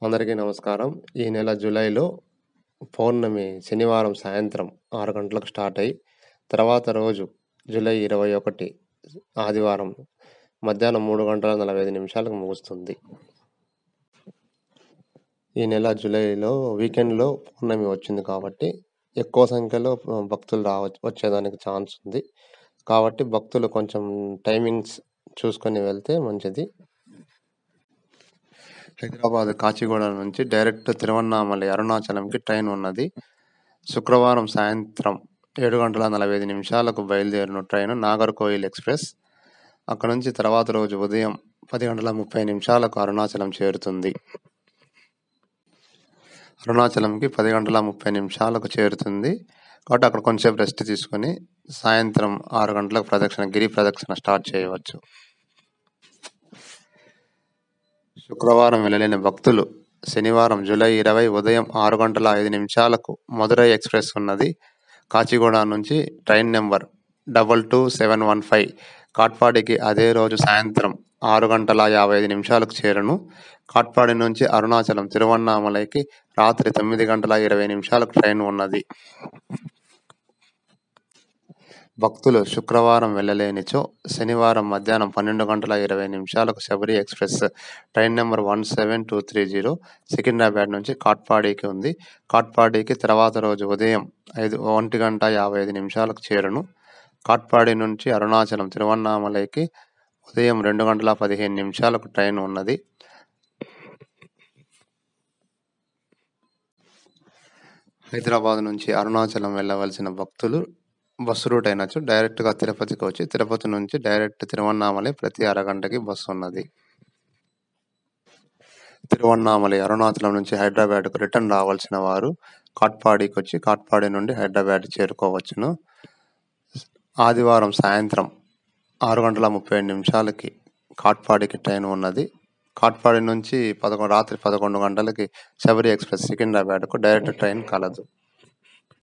అందరికీ నమస్కారం. ఈ నెల జూలైలో పౌర్ణమి శనివారం సాయంత్రం 6 గంటలకు స్టార్ట్ అయ్యి, తర్వాత రోజు జూలై 21 ఆదివారం మధ్యాహ్నం 3:45 ముగుస్తుంది. ఈ నెల జూలైలో వీకెండ్‌లో పౌర్ణమి వచ్చింది కాబట్టి, ఎక్కువ సంఖ్యలో భక్తులు వచ్చేదానికి ఛాన్స్ ఉంది. కాబట్టి భక్తులు కొంచెం టైమింగ్స్ చూసుకొని వెళ్తే మంచిది. హైదరాబాద్ కాచిగూడ నుంచి డైరెక్ట్ తిరువన్నామలై అరుణాచలంకి ట్రైన్ ఉన్నది. శుక్రవారం సాయంత్రం 7:45 బయలుదేరిన ట్రైన్ నాగర్కోయిల్ ఎక్స్ప్రెస్. అక్కడ నుంచి తర్వాత రోజు ఉదయం 10:30 అరుణాచలం చేరుతుంది. అరుణాచలంకి 10:30 చేరుతుంది. కాబట్టి అక్కడ కొంచెంసేపు రెస్ట్ తీసుకొని సాయంత్రం 6 గంటలకు గిరి ప్రదక్షిణ స్టార్ట్ చేయవచ్చు. శుక్రవారం వెళ్ళలేని భక్తులు శనివారం జూలై 20 ఉదయం 6:05 మదురై ఎక్స్ప్రెస్ ఉన్నది. కాచిగూడ నుంచి ట్రైన్ నెంబర్ 22715 కాట్పాడికి అదే రోజు సాయంత్రం 6:55 చేరును. కాట్పాడి నుంచి అరుణాచలం తిరువన్నామలైకి రాత్రి 9:20 ట్రైన్ ఉన్నది. భక్తులు శుక్రవారం వెళ్ళలేనిచో శనివారం మధ్యాహ్నం 12:20 Sabari express train number 17230 Secunderabad నుంచి కాట్పాడికి ఉంది. కాట్పాడికి తర్వాత రోజు ఉదయం 1:55 చేరును. కాట్పాడి నుంచి అరుణాచలం తిరువన్నామలైకి ఉదయం 2:15 ట్రైన్ ఉన్నది. హైదరాబాద్ నుంచి అరుణాచలం వెళ్ళవలసిన భక్తులు బస్సు రూట్ అయినచ్చు డైరెక్ట్గా తిరుపతికి వచ్చి తిరుపతి నుంచి డైరెక్ట్ తిరువన్నామలై ప్రతి అరగంటకి బస్సు ఉన్నది. తిరువన్నామలై అరుణాచలం నుంచి హైదరాబాద్కు రిటర్న్ రావాల్సిన వారు కాట్పాడికి వచ్చి కాట్పాడి నుండి హైదరాబాద్ చేరుకోవచ్చును. ఆదివారం సాయంత్రం 6:35 కాట్పాడికి ట్రైన్ ఉన్నది. కాట్పాడి నుంచి రాత్రి 11 గంటలకి శబరి ఎక్స్ప్రెస్ సికింద్రాబాద్కు డైరెక్ట్ ట్రైన్ కలదు.